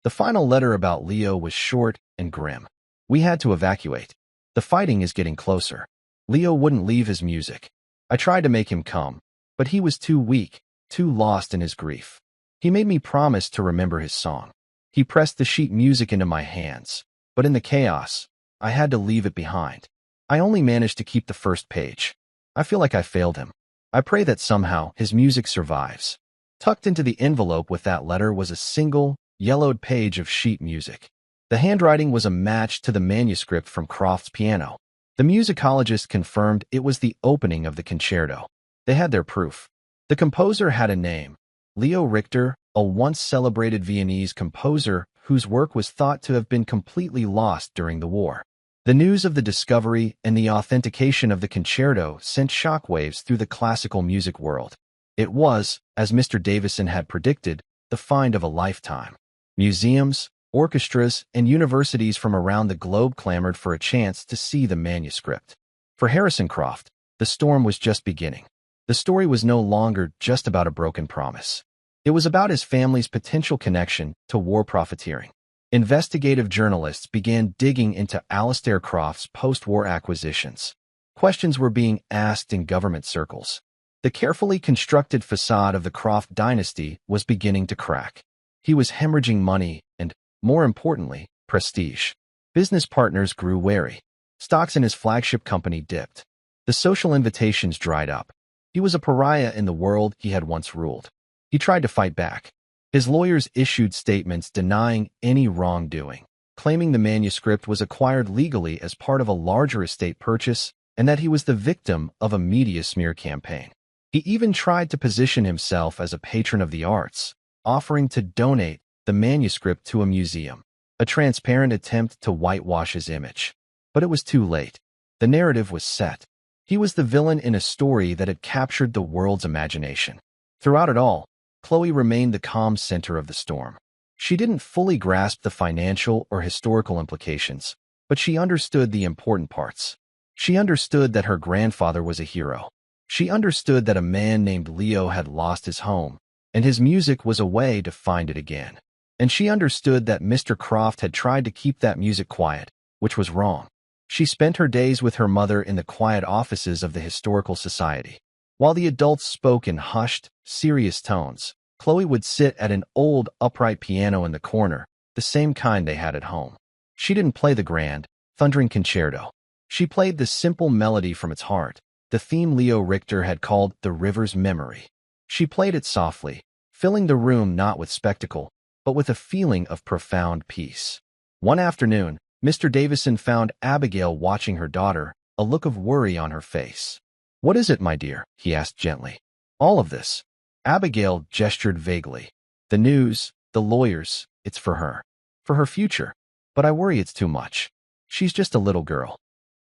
The final letter about Leo was short and grim. "We had to evacuate. The fighting is getting closer. Leo wouldn't leave his music. I tried to make him come, but he was too weak, too lost in his grief. He made me promise to remember his song. He pressed the sheet music into my hands, but in the chaos, I had to leave it behind. I only managed to keep the first page. I feel like I failed him. I pray that somehow his music survives." Tucked into the envelope with that letter was a single, yellowed page of sheet music. The handwriting was a match to the manuscript from Croft's piano. The musicologist confirmed it was the opening of the concerto. They had their proof. The composer had a name, Leo Richter, a once celebrated Viennese composer whose work was thought to have been completely lost during the war. The news of the discovery and the authentication of the concerto sent shockwaves through the classical music world. It was, as Mr. Davison had predicted, the find of a lifetime. Museums, orchestras, and universities from around the globe clamored for a chance to see the manuscript. For Harrison Croft, the storm was just beginning. The story was no longer just about a broken promise. It was about his family's potential connection to war profiteering. Investigative journalists began digging into Alistair Croft's post-war acquisitions. Questions were being asked in government circles. The carefully constructed facade of the Croft dynasty was beginning to crack. He was hemorrhaging money and, more importantly, prestige. Business partners grew wary. Stocks in his flagship company dipped. The social invitations dried up. He was a pariah in the world he had once ruled. He tried to fight back. His lawyers issued statements denying any wrongdoing, claiming the manuscript was acquired legally as part of a larger estate purchase and that he was the victim of a media smear campaign. He even tried to position himself as a patron of the arts, offering to donate the manuscript to a museum, a transparent attempt to whitewash his image. But it was too late. The narrative was set. He was the villain in a story that had captured the world's imagination. Throughout it all, Chloe remained the calm center of the storm. She didn't fully grasp the financial or historical implications, but she understood the important parts. She understood that her grandfather was a hero. She understood that a man named Leo had lost his home, and his music was a way to find it again. And she understood that Mr. Croft had tried to keep that music quiet, which was wrong. She spent her days with her mother in the quiet offices of the Historical Society. While the adults spoke in hushed, serious tones, Chloe would sit at an old, upright piano in the corner, the same kind they had at home. She didn't play the grand, thundering concerto. She played the simple melody from its heart, the theme Leo Richter had called the river's memory. She played it softly, filling the room not with spectacle, but with a feeling of profound peace. One afternoon, Mr. Davison found Abigail watching her daughter, a look of worry on her face. "What is it, my dear?" he asked gently. "All of this." Abigail gestured vaguely. "The news, the lawyers, it's for her. For her future. But I worry it's too much. She's just a little girl."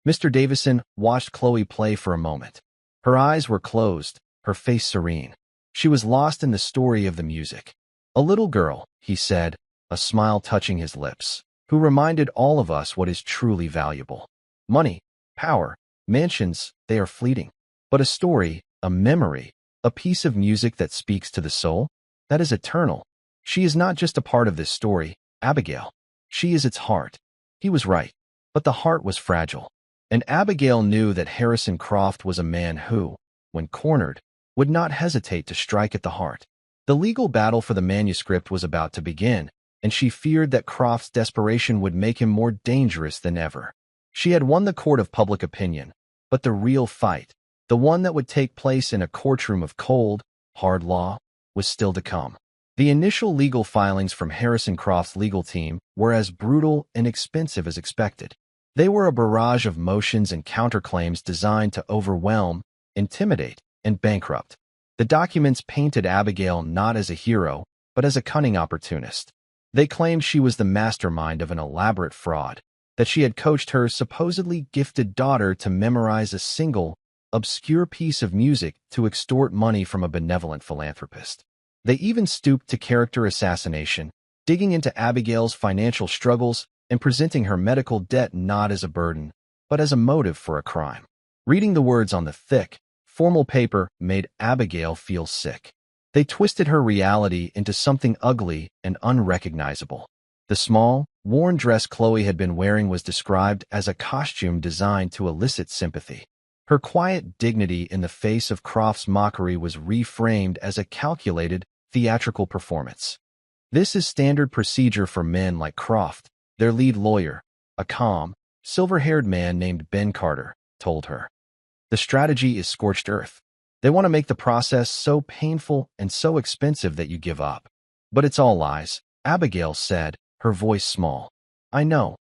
Mr. Davison watched Chloe play for a moment. Her eyes were closed, her face serene. She was lost in the story of the music. "A little girl," he said, a smile touching his lips, "who reminded all of us what is truly valuable. Money, power, mansions, they are fleeting. But a story, a memory, a piece of music that speaks to the soul, that is eternal. She is not just a part of this story, Abigail. She is its heart." He was right, but the heart was fragile. And Abigail knew that Harrison Croft was a man who, when cornered, would not hesitate to strike at the heart. The legal battle for the manuscript was about to begin, and she feared that Croft's desperation would make him more dangerous than ever. She had won the court of public opinion, but the real fight, the one that would take place in a courtroom of cold, hard law, was still to come. The initial legal filings from Harrison Croft's legal team were as brutal and expensive as expected. They were a barrage of motions and counterclaims designed to overwhelm, intimidate, and bankrupt. The documents painted Abigail not as a hero, but as a cunning opportunist. They claimed she was the mastermind of an elaborate fraud, that she had coached her supposedly gifted daughter to memorize a single, obscure piece of music to extort money from a benevolent philanthropist. They even stooped to character assassination, digging into Abigail's financial struggles and presenting her medical debt not as a burden, but as a motive for a crime. Reading the words on the thick, formal paper made Abigail feel sick. They twisted her reality into something ugly and unrecognizable. The small, worn dress Chloe had been wearing was described as a costume designed to elicit sympathy. Her quiet dignity in the face of Croft's mockery was reframed as a calculated, theatrical performance. "This is standard procedure for men like Croft," their lead lawyer, a calm, silver-haired man named Ben Carter, told her. "The strategy is scorched earth. They want to make the process so painful and so expensive that you give up." "But it's all lies," Abigail said, her voice small. "I know,"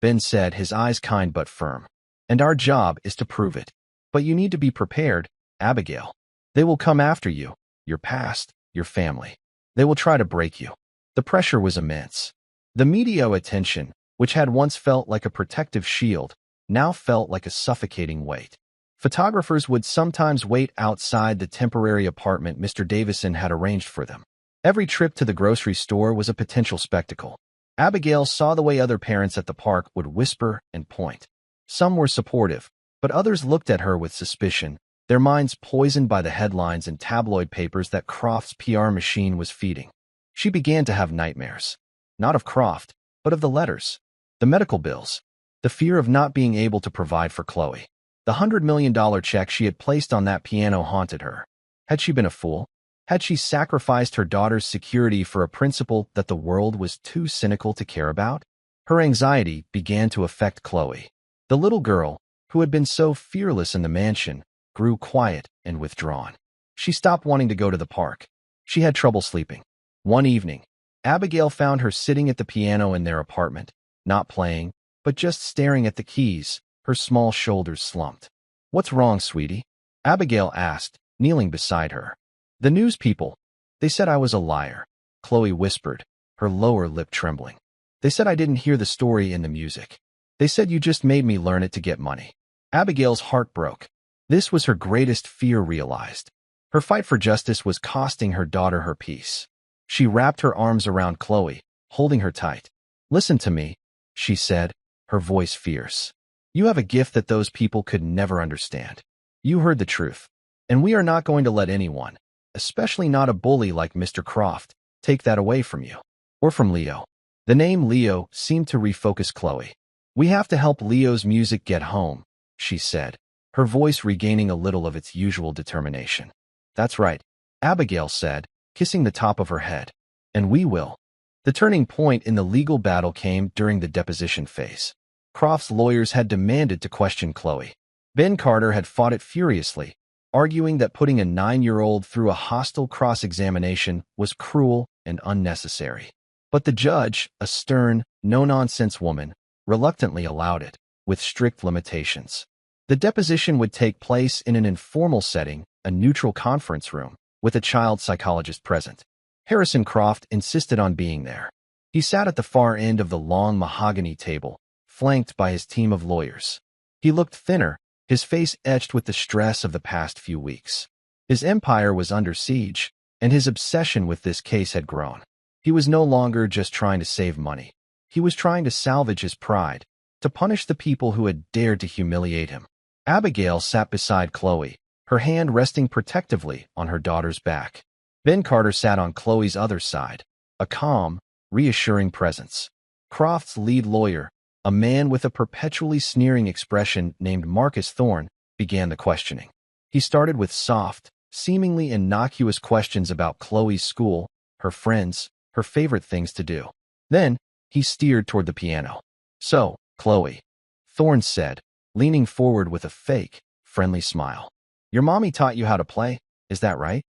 Ben said, his eyes kind but firm. "And our job is to prove it. But you need to be prepared, Abigail. They will come after you, your past, your family. They will try to break you." The pressure was immense. The media attention, which had once felt like a protective shield, now felt like a suffocating weight. Photographers would sometimes wait outside the temporary apartment Mr. Davison had arranged for them. Every trip to the grocery store was a potential spectacle. Abigail saw the way other parents at the park would whisper and point. Some were supportive, but others looked at her with suspicion, their minds poisoned by the headlines and tabloid papers that Croft's PR machine was feeding. She began to have nightmares. Not of Croft, but of the letters, the medical bills, the fear of not being able to provide for Chloe. The $100 million check she had placed on that piano haunted her. Had she been a fool? Had she sacrificed her daughter's security for a principle that the world was too cynical to care about? Her anxiety began to affect Chloe. The little girl, who had been so fearless in the mansion, grew quiet and withdrawn. She stopped wanting to go to the park. She had trouble sleeping. One evening, Abigail found her sitting at the piano in their apartment, not playing, but just staring at the keys, her small shoulders slumped. "What's wrong, sweetie?" Abigail asked, kneeling beside her. "The news people. They said I was a liar," Chloe whispered, her lower lip trembling. "They said I didn't hear the story in the music. They said you just made me learn it to get money." Abigail's heart broke. This was her greatest fear realized. Her fight for justice was costing her daughter her peace. She wrapped her arms around Chloe, holding her tight. "Listen to me," she said, her voice fierce. "You have a gift that those people could never understand. You heard the truth, and we are not going to let anyone, especially not a bully like Mr. Croft, take that away from you. Or from Leo." The name Leo seemed to refocus Chloe. "We have to help Leo's music get home," she said, her voice regaining a little of its usual determination. "That's right," Abigail said, kissing the top of her head. "And we will." The turning point in the legal battle came during the deposition phase. Croft's lawyers had demanded to question Chloe. Ben Carter had fought it furiously, arguing that putting a 9-year-old through a hostile cross-examination was cruel and unnecessary. But the judge, a stern, no-nonsense woman, reluctantly allowed it, with strict limitations. The deposition would take place in an informal setting, a neutral conference room, with a child psychologist present. Harrison Croft insisted on being there. He sat at the far end of the long mahogany table, flanked by his team of lawyers. He looked thinner, his face etched with the stress of the past few weeks. His empire was under siege, and his obsession with this case had grown. He was no longer just trying to save money. He was trying to salvage his pride, to punish the people who had dared to humiliate him. Abigail sat beside Chloe, her hand resting protectively on her daughter's back. Ben Carter sat on Chloe's other side, a calm, reassuring presence. Croft's lead lawyer, a man with a perpetually sneering expression named Marcus Thorne, began the questioning. He started with soft, seemingly innocuous questions about Chloe's school, her friends, her favorite things to do. Then, he steered toward the piano. "So, Chloe," Thorne said, leaning forward with a fake, friendly smile. "Your mommy taught you how to play, is that right?"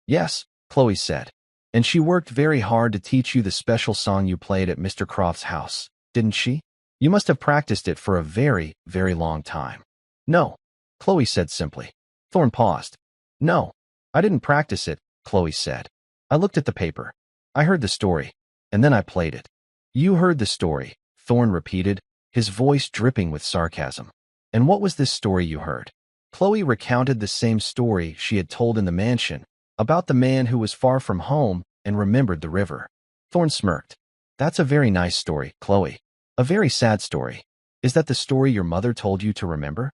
"Yes," Chloe said. "And she worked very hard to teach you the special song you played at Mr. Croft's house, didn't she? You must have practiced it for a very, very long time." "No," Chloe said simply. Thorne paused. "No, I didn't practice it," Chloe said. "I looked at the paper. I heard the story, and then I played it." "You heard the story," Thorne repeated, his voice dripping with sarcasm. "And what was this story you heard?" Chloe recounted the same story she had told in the mansion, about the man who was far from home and remembered the river. Thorne smirked. "That's a very nice story, Chloe. A very sad story. Is that the story your mother told you to remember?"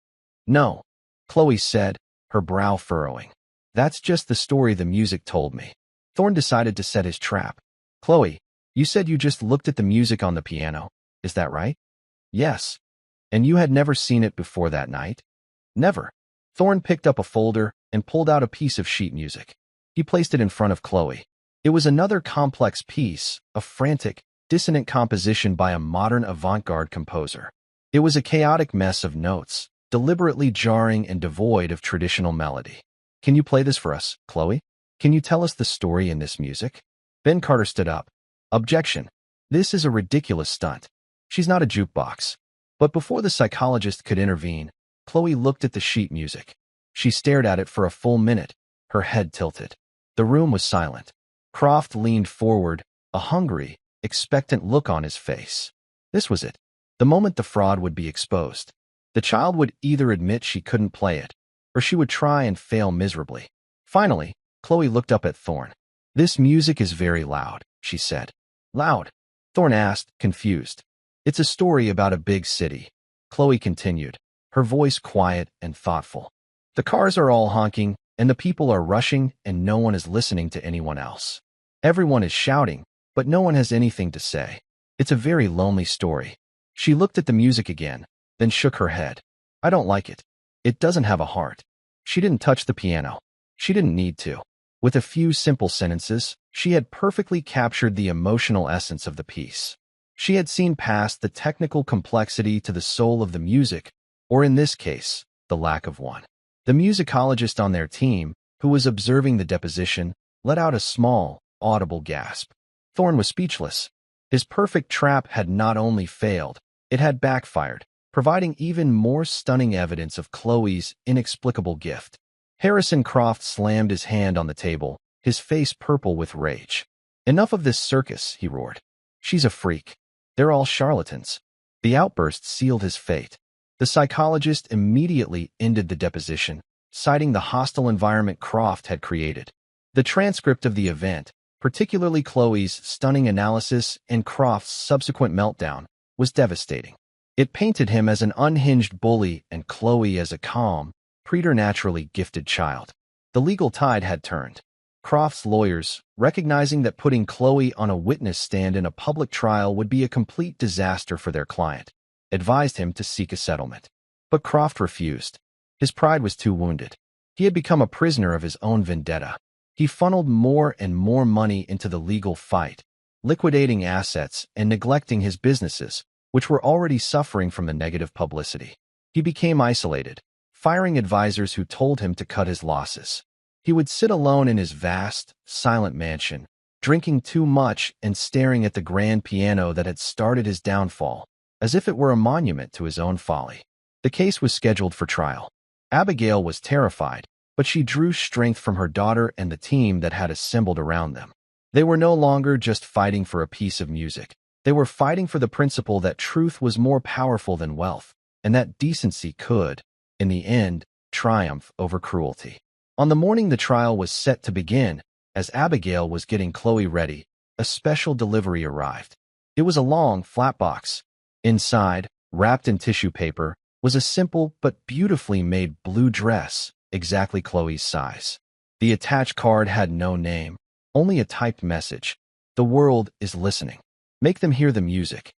"No," Chloe said, her brow furrowing. "That's just the story the music told me." Thorne decided to set his trap. "Chloe, you said you just looked at the music on the piano. Is that right?" "Yes." "And you had never seen it before that night?" "Never." Thorne picked up a folder and pulled out a piece of sheet music. He placed it in front of Chloe. It was another complex piece, a frantic, dissonant composition by a modern avant-garde composer. It was a chaotic mess of notes, deliberately jarring and devoid of traditional melody. "Can you play this for us, Chloe? Can you tell us the story in this music?" Ben Carter stood up. "Objection. This is a ridiculous stunt. She's not a jukebox." But before the psychologist could intervene, Chloe looked at the sheet music. She stared at it for a full minute, her head tilted. The room was silent. Croft leaned forward, a hungry, expectant look on his face. This was it. The moment the fraud would be exposed. The child would either admit she couldn't play it, or she would try and fail miserably. Finally, Chloe looked up at Thorne. "This music is very loud," she said. "Loud?" Thorne asked, confused. "It's a story about a big city," Chloe continued, her voice quiet and thoughtful. "The cars are all honking, and the people are rushing, and no one is listening to anyone else. Everyone is shouting, but no one has anything to say. It's a very lonely story." She looked at the music again, then shook her head. "I don't like it. It doesn't have a heart." She didn't touch the piano. She didn't need to. With a few simple sentences, she had perfectly captured the emotional essence of the piece. She had seen past the technical complexity to the soul of the music, or in this case, the lack of one. The musicologist on their team, who was observing the deposition, let out a small, audible gasp. Thorne was speechless. His perfect trap had not only failed, it had backfired, providing even more stunning evidence of Chloe's inexplicable gift. Harrison Croft slammed his hand on the table, his face purple with rage. "Enough of this circus," he roared. "She's a freak. They're all charlatans." The outburst sealed his fate. The psychologist immediately ended the deposition, citing the hostile environment Croft had created. The transcript of the event, particularly Chloe's stunning analysis and Croft's subsequent meltdown, was devastating. It painted him as an unhinged bully and Chloe as a calm, preternaturally gifted child. The legal tide had turned. Croft's lawyers, recognizing that putting Chloe on a witness stand in a public trial would be a complete disaster for their client, advised him to seek a settlement. But Croft refused. His pride was too wounded. He had become a prisoner of his own vendetta. He funneled more and more money into the legal fight, liquidating assets and neglecting his businesses, which were already suffering from the negative publicity. He became isolated, firing advisors who told him to cut his losses. He would sit alone in his vast, silent mansion, drinking too much and staring at the grand piano that had started his downfall, as if it were a monument to his own folly. The case was scheduled for trial. Abigail was terrified, but she drew strength from her daughter and the team that had assembled around them. They were no longer just fighting for a piece of music. They were fighting for the principle that truth was more powerful than wealth, and that decency could, in the end, triumph over cruelty. On the morning the trial was set to begin, as Abigail was getting Chloe ready, a special delivery arrived. It was a long, flat box. Inside, wrapped in tissue paper, was a simple but beautifully made blue dress, exactly Chloe's size. The attached card had no name, only a typed message. "The world is listening. Make them hear the music."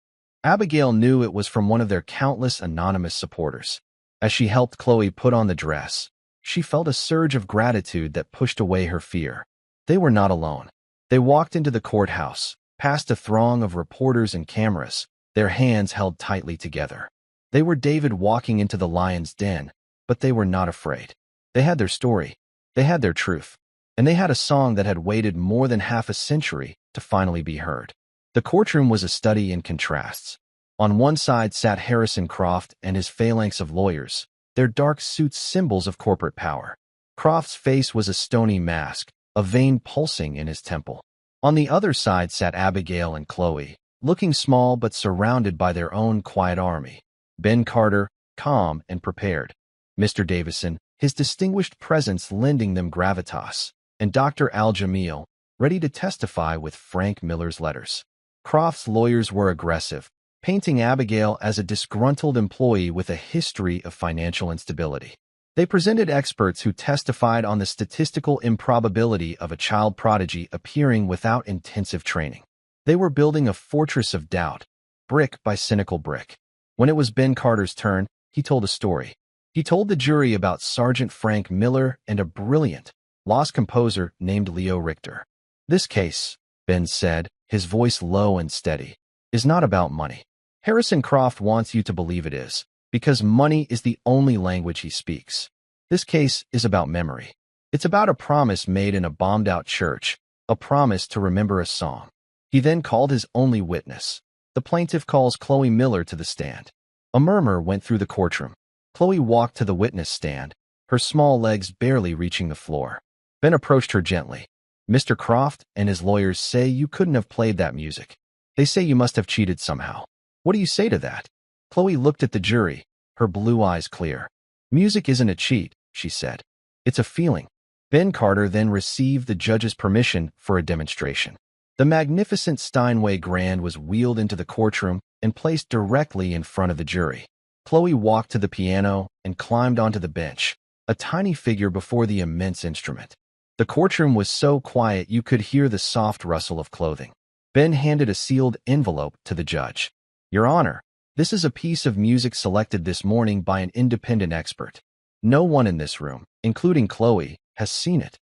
Abigail knew it was from one of their countless anonymous supporters. As she helped Chloe put on the dress, she felt a surge of gratitude that pushed away her fear. They were not alone. They walked into the courthouse, past a throng of reporters and cameras, their hands held tightly together. They were David walking into the lion's den, but they were not afraid. They had their story, they had their truth, and they had a song that had waited more than half a century to finally be heard. The courtroom was a study in contrasts. On one side sat Harrison Croft and his phalanx of lawyers, their dark suits symbols of corporate power. Croft's face was a stony mask, a vein pulsing in his temple. On the other side sat Abigail and Chloe, looking small but surrounded by their own quiet army. Ben Carter, calm and prepared. Mr. Davison, his distinguished presence lending them gravitas. And Dr. Al-Jamil, ready to testify with Frank Miller's letters. Croft's lawyers were aggressive, painting Abigail as a disgruntled employee with a history of financial instability. They presented experts who testified on the statistical improbability of a child prodigy appearing without intensive training. They were building a fortress of doubt, brick by cynical brick. When it was Ben Carter's turn, he told a story. He told the jury about Sergeant Frank Miller and a brilliant, lost composer named Leo Richter. "This case," Ben said, his voice low and steady, "is not about money. Harrison Croft wants you to believe it is, because money is the only language he speaks. This case is about memory. It's about a promise made in a bombed-out church, a promise to remember a song." He then called his only witness. The plaintiff calls Chloe Miller to the stand. A murmur went through the courtroom. Chloe walked to the witness stand, her small legs barely reaching the floor. Ben approached her gently. "Mr. Croft and his lawyers say you couldn't have played that music. They say you must have cheated somehow. What do you say to that? Chloe looked at the jury, her blue eyes clear. Music isn't a cheat, she said. It's a feeling. Ben Carter then received the judge's permission for a demonstration. The magnificent Steinway Grand was wheeled into the courtroom and placed directly in front of the jury. Chloe walked to the piano and climbed onto the bench, a tiny figure before the immense instrument. The courtroom was so quiet you could hear the soft rustle of clothing. Ben handed a sealed envelope to the judge. Your Honor, this is a piece of music selected this morning by an independent expert. No one in this room, including Chloe, has seen it.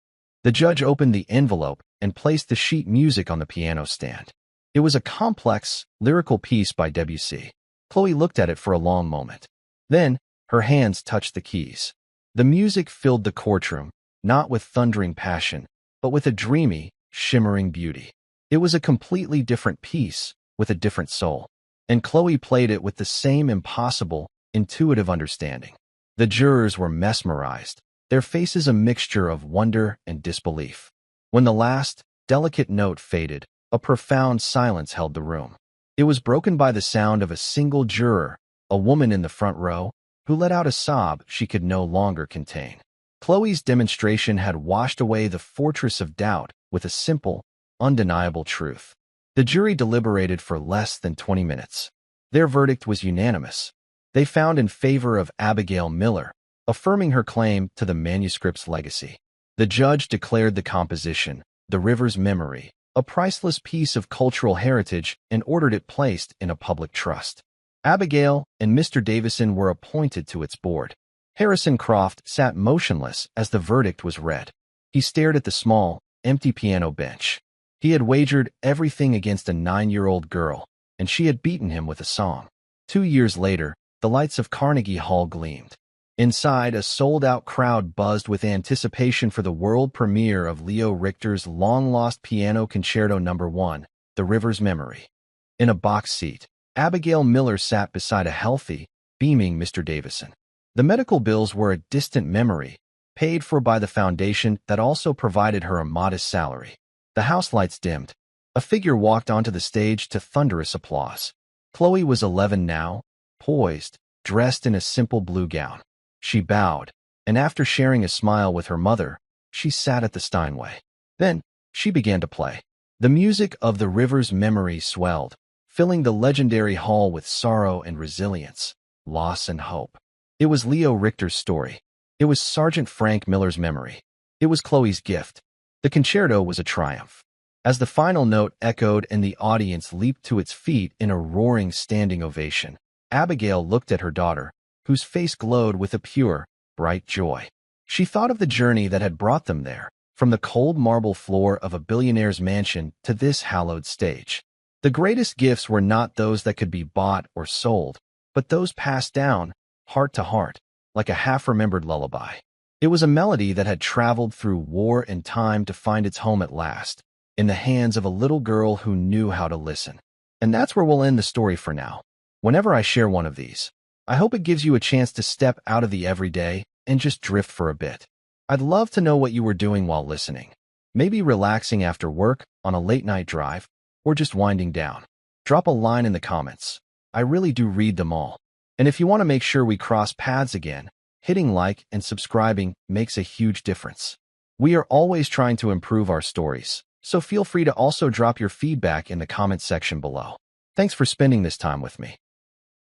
The judge opened the envelope and placed the sheet music on the piano stand. It was a complex, lyrical piece by Debussy. Chloe looked at it for a long moment. Then, her hands touched the keys. The music filled the courtroom, not with thundering passion, but with a dreamy, shimmering beauty. It was a completely different piece, with a different soul. And Chloe played it with the same impossible, intuitive understanding. The jurors were mesmerized, their faces a mixture of wonder and disbelief. When the last, delicate note faded, a profound silence held the room. It was broken by the sound of a single juror, a woman in the front row, who let out a sob she could no longer contain. Chloe's demonstration had washed away the fortress of doubt with a simple, undeniable truth. The jury deliberated for less than 20 minutes. Their verdict was unanimous. They found in favor of Abigail Miller, affirming her claim to the manuscript's legacy. The judge declared the composition, The River's Memory, a priceless piece of cultural heritage and ordered it placed in a public trust. Abigail and Mr. Davison were appointed to its board. Harrison Croft sat motionless as the verdict was read. He stared at the small, empty piano bench. He had wagered everything against a 9-year-old girl, and she had beaten him with a song. 2 years later, the lights of Carnegie Hall gleamed. Inside, a sold-out crowd buzzed with anticipation for the world premiere of Leo Richter's long-lost piano concerto No. 1, The River's Memory. In a box seat, Abigail Miller sat beside a healthy, beaming Mr. Davison. The medical bills were a distant memory, paid for by the foundation that also provided her a modest salary. The house lights dimmed. A figure walked onto the stage to thunderous applause. Chloe was 11 now, poised, dressed in a simple blue gown. She bowed, and after sharing a smile with her mother, she sat at the Steinway. Then, she began to play. The music of The River's Memory swelled, filling the legendary hall with sorrow and resilience, loss and hope. It was Leo Richter's story. It was Sergeant Frank Miller's memory. It was Chloe's gift. The concerto was a triumph. As the final note echoed and the audience leaped to its feet in a roaring standing ovation, Abigail looked at her daughter, whose face glowed with a pure, bright joy. She thought of the journey that had brought them there, from the cold marble floor of a billionaire's mansion to this hallowed stage. The greatest gifts were not those that could be bought or sold, but those passed down, heart to heart, like a half-remembered lullaby. It was a melody that had traveled through war and time to find its home at last, in the hands of a little girl who knew how to listen. And that's where we'll end the story for now. Whenever I share one of these, I hope it gives you a chance to step out of the everyday and just drift for a bit. I'd love to know what you were doing while listening. Maybe relaxing after work, on a late-night drive, or just winding down. Drop a line in the comments. I really do read them all. And if you want to make sure we cross paths again, hitting like and subscribing makes a huge difference. We are always trying to improve our stories, so feel free to also drop your feedback in the comment section below. Thanks for spending this time with me.